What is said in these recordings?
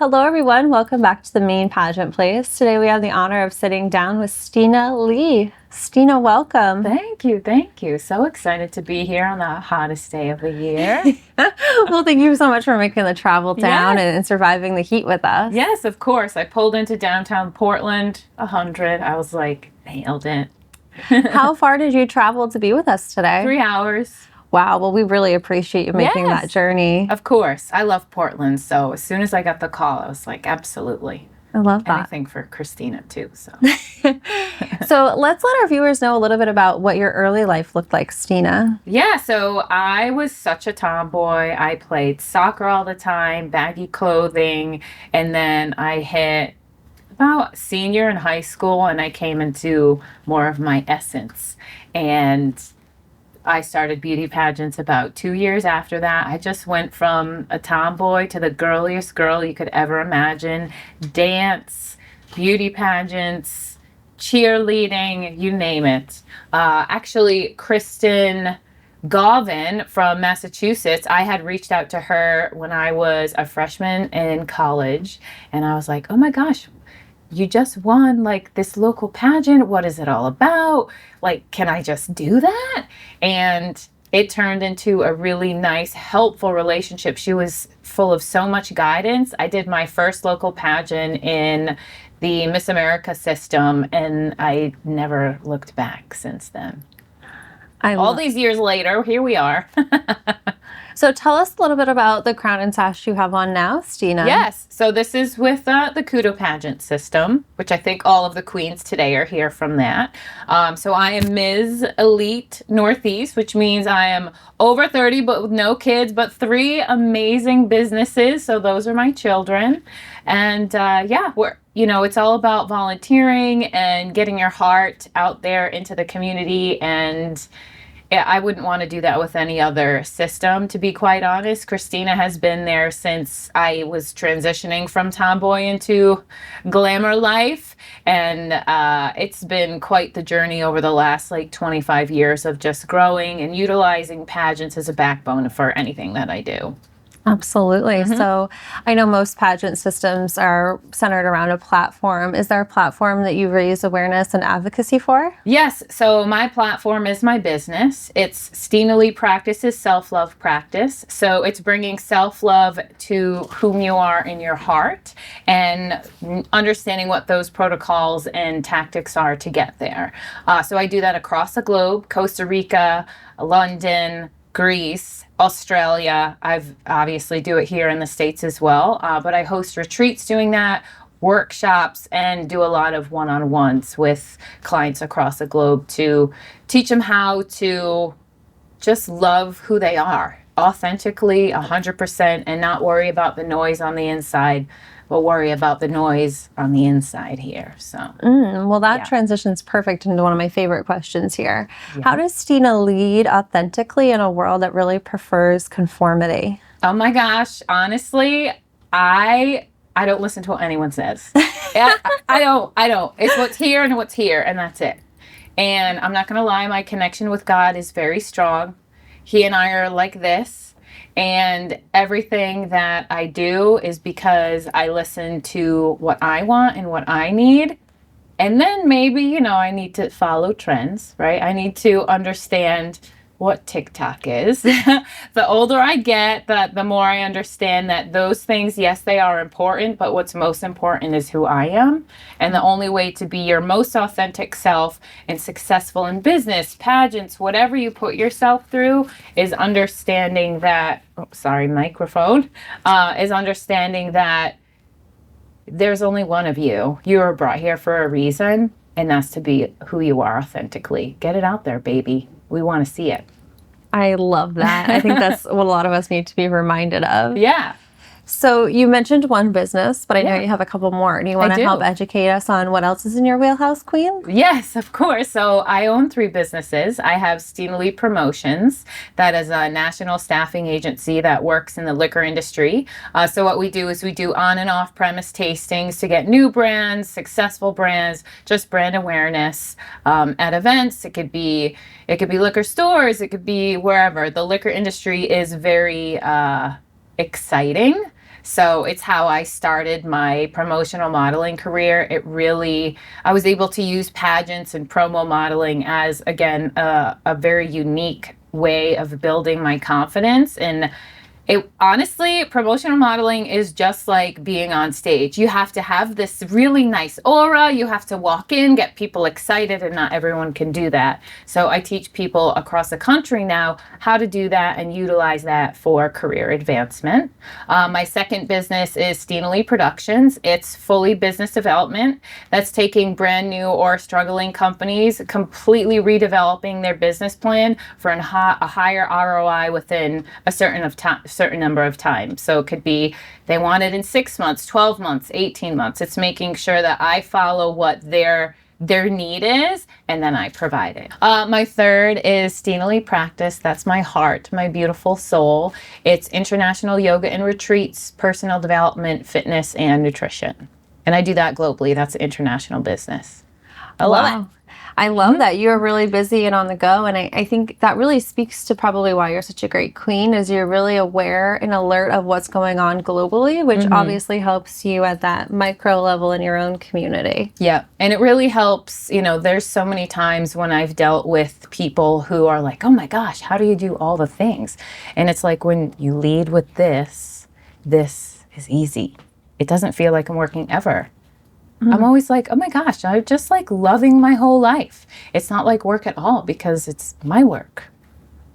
Hello, everyone. Welcome back to the Maine Pageant Place. Today we have the honor of sitting down with Stina Leigh. Stina, welcome. Thank you. Thank you. So excited to be here on the hottest day of the year. Well, thank you so much for making the travel down and surviving the heat with us. Yes, of course. I pulled into downtown Portland, 100. I was like, nailed it. How far did you travel to be with us today? 3 hours. Wow. Well, we really appreciate you making that journey. Of course. I love Portland. So as soon as I got the call, I was like, absolutely. I love that. Anything for Christina, too. So. So let's let our viewers know a little bit about what your early life looked like, Stina. Yeah, so I was such a tomboy. I played soccer all the time, baggy clothing, and then I hit about senior in high school and I came into more of my essence. And I started beauty pageants about 2 years after that. I just went from a tomboy to the girliest girl you could ever imagine. Dance, beauty pageants, cheerleading, you name it. Actually, Kristen Galvin from Massachusetts, I had reached out to her when I was a freshman in college. And I was like, oh my gosh, you just won like this local pageant. What is it all about? Like, can I just do that? And it turned into a really nice, helpful relationship. She was full of so much guidance. I did my first local pageant in the Miss America system, and I never looked back since then. All these years later, here we are. So tell us a little bit about the crown and sash you have on now, Stina. Yes. So this is with the Kudo Pageant System, which I think all of the queens today are here from that. So I am Miz Elite Northeast, which means I am over 30, but with no kids, but 3 amazing businesses. So those are my children. And it's all about volunteering and getting your heart out there into the community. And I wouldn't want to do that with any other system, to be quite honest. Christina has been there since I was transitioning from tomboy into glamour life. And it's been quite the journey over the last 25 years of just growing and utilizing pageants as a backbone for anything that I do. Absolutely. Mm-hmm. So I know most pageant systems are centered around a platform. Is there a platform that you raise awareness and advocacy for? Yes. So my platform is my business. It's Stina Leigh Practices Self-Love Practice. So it's bringing self-love to whom you are in your heart and understanding what those protocols and tactics are to get there. So I do that across the globe: Costa Rica, London, Greece, Australia. I've obviously do it here in the States as well, but I host retreats doing that, workshops, and do a lot of one-on-ones with clients across the globe to teach them how to just love who they are authentically, 100%, and not worry about the noise on the inside, but worry about the noise on the inside here. So, well, that transitions perfect into one of my favorite questions here. Yeah. How does Stina lead authentically in a world that really prefers conformity? Oh my gosh, honestly, I don't listen to what anyone says. I don't. It's what's here and what's here, and that's it. And I'm not going to lie, my connection with God is very strong. He and I are like this. And everything that I do is because I listen to what I want and what I need. And then maybe, I need to follow trends, right? I need to understand what TikTok is. The older I get, the more I understand that those things, yes, they are important, but what's most important is who I am. And the only way to be your most authentic self and successful in business, pageants, whatever you put yourself through, is understanding that, is understanding that there's only one of you. You were brought here for a reason, and that's to be who you are authentically. Get it out there, baby. We want to see it. I love that. I think that's what a lot of us need to be reminded of. Yeah. So you mentioned one business, but I know you have a couple more. Do you want to help educate us on what else is in your wheelhouse, Queen? Yes, of course. So I own 3 businesses. I have Stina Leigh Promotions. That is a national staffing agency that works in the liquor industry. So what we do is we do on and off premise tastings to get new brands, successful brands, just brand awareness at events. It could be liquor stores. It could be wherever. The liquor industry is very exciting. So it's how I started my promotional modeling career. I was able to use pageants and promo modeling as, again, a very unique way of building my confidence. And it honestly, promotional modeling is just like being on stage. You have to have this really nice aura. You have to walk in, get people excited, and not everyone can do that. So I teach people across the country now how to do that and utilize that for career advancement. My second business is Stina Leigh Productions. It's fully business development. That's taking brand new or struggling companies, completely redeveloping their business plan for a higher ROI within a certain number of time. So it could be they want it in 6 months, 12 months, 18 months. It's making sure that I follow what their need is, and then I provide it. My third is Stina Leigh Practice. That's my heart, my beautiful soul. It's international yoga and retreats, personal development, fitness, and nutrition. And I do that globally. That's an international business. I love it. I love that you're really busy and on the go. And I think that really speaks to probably why you're such a great queen, is you're really aware and alert of what's going on globally, which obviously helps you at that micro level in your own community. Yeah. And it really helps. There's so many times when I've dealt with people who are like, oh my gosh, how do you do all the things? And it's like, when you lead with this is easy. It doesn't feel like I'm working ever. I'm always like, oh my gosh, I'm just like loving my whole life. It's not like work at all because it's my work.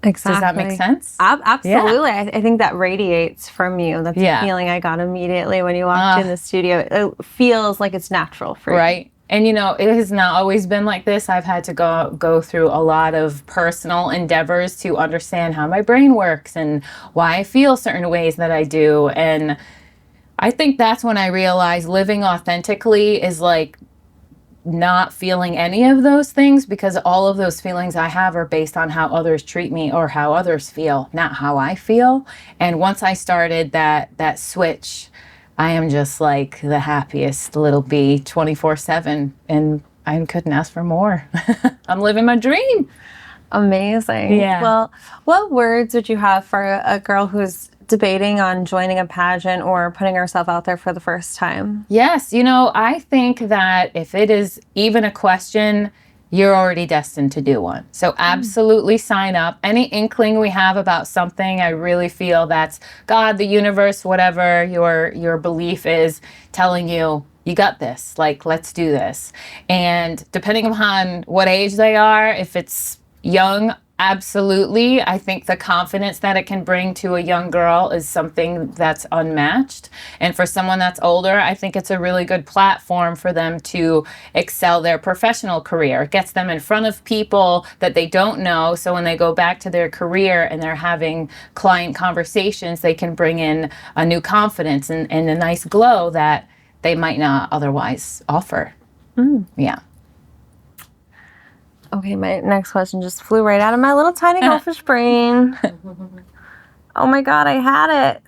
Exactly. Does that make sense? Absolutely. Yeah. I think that radiates from you. That's the feeling I got immediately when you walked in the studio. It feels like it's natural for you. Right. And it has not always been like this. I've had to go through a lot of personal endeavors to understand how my brain works and why I feel certain ways that I do. And I think that's when I realized living authentically is like not feeling any of those things, because all of those feelings I have are based on how others treat me or how others feel, not how I feel. And once I started that switch, I am just like the happiest little bee 24/7, and I couldn't ask for more. I'm living my dream. Amazing. Yeah. Well, what words would you have for a girl who's debating on joining a pageant or putting herself out there for the first time? Yes. I think that if it is even a question, you're already destined to do one. So absolutely sign up. Any inkling we have about something, I really feel that's God, the universe, whatever your belief is, telling you, you got this. Like, let's do this. And depending upon what age they are, if it's young, absolutely. I think the confidence that it can bring to a young girl is something that's unmatched. And for someone that's older, I think it's a really good platform for them to excel their professional career. It gets them in front of people that they don't know. So when they go back to their career and they're having client conversations, they can bring in a new confidence and a nice glow that they might not otherwise offer. Yeah. Okay, my next question just flew right out of my little tiny goldfish brain. Oh my God, I had it.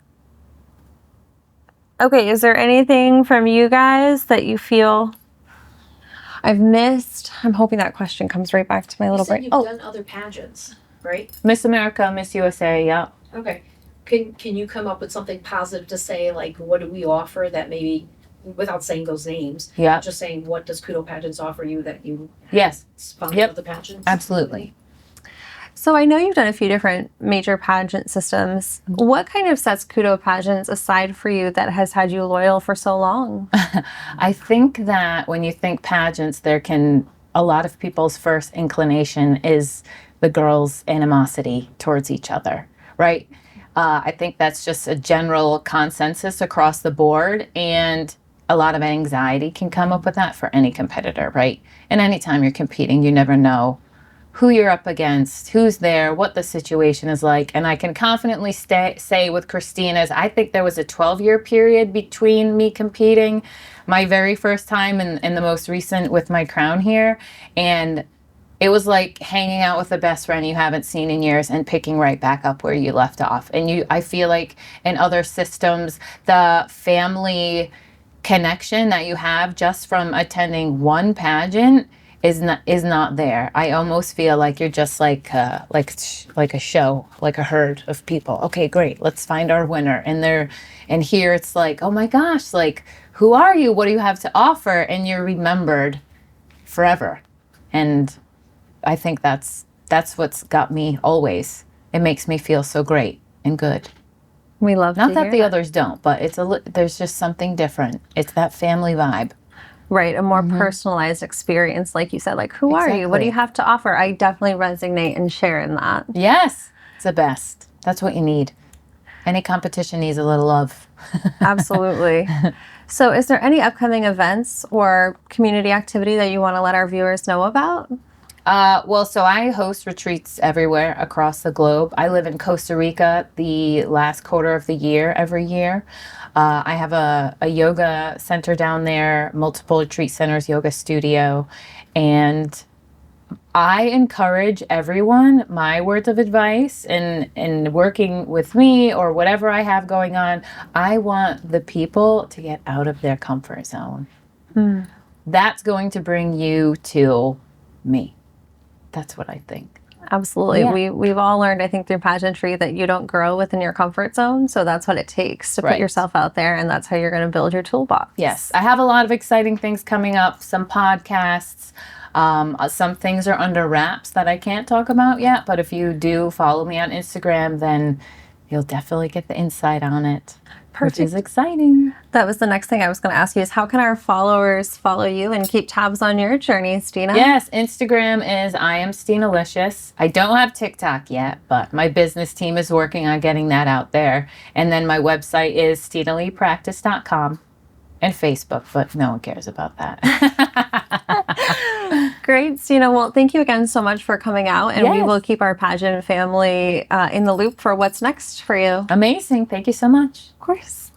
Okay, is there anything from you guys that you feel I've missed? I'm hoping that question comes right back to my little brain. You've done other pageants, right? Miss America, Miss USA, yeah. Okay. Can you come up with something positive to say, like, what do we offer that maybe, without saying those names, just saying, what does Kudo Pageants offer you that you sponsor the pageants? Absolutely. So I know you've done a few different major pageant systems. What kind of sets Kudo Pageants aside for you that has had you loyal for so long? I think that when you think pageants, a lot of people's first inclination is the girls' animosity towards each other, right? I think that's just a general consensus across the board, and a lot of anxiety can come up with that for any competitor, right? And anytime you're competing, you never know who you're up against, who's there, what the situation is like. And I can confidently say with Christina's, I think there was a 12-year period between me competing, my very first time and the most recent with my crown here. And it was like hanging out with a best friend you haven't seen in years and picking right back up where you left off. And I feel like in other systems, the family connection that you have just from attending one pageant is not there. I almost feel like you're just like a show, like a herd of people. Okay, great. Let's find our winner. And here it's like, oh my gosh, like, who are you? What do you have to offer? And you're remembered forever. And I think that's what's got me always. It makes me feel so great and good. We love not that the others don't, but there's just something different. It's that family vibe. Right, a more personalized experience, like you said, like, who are you? What do you have to offer? I definitely resonate and share in that. Yes, it's the best. That's what you need. Any competition needs a little love. Absolutely. So is there any upcoming events or community activity that you want to let our viewers know about? Well, so I host retreats everywhere across the globe. I live in Costa Rica the last quarter of the year, every year. I have a yoga center down there, multiple retreat centers, yoga studio, and I encourage everyone, my words of advice in working with me or whatever I have going on, I want the people to get out of their comfort zone. That's going to bring you to me. That's what I think. Absolutely. Yeah. We've all learned, I think, through pageantry that you don't grow within your comfort zone. So that's what it takes to put yourself out there, and that's how you're going to build your toolbox. Yes. I have a lot of exciting things coming up, some podcasts. Some things are under wraps that I can't talk about yet, but if you do follow me on Instagram, then you'll definitely get the insight on it. Perfect. Which is exciting. That was the next thing I was going to ask you, is how can our followers follow you and keep tabs on your journey, Stina? Yes, Instagram is I am Stinalicious. I don't have TikTok yet, but my business team is working on getting that out there. And then my website is StinaLeighPractice.com and Facebook, but no one cares about that. Great, Stina. Well, thank you again so much for coming out, and we will keep our pageant family in the loop for what's next for you. Amazing. Thank you so much. Of course.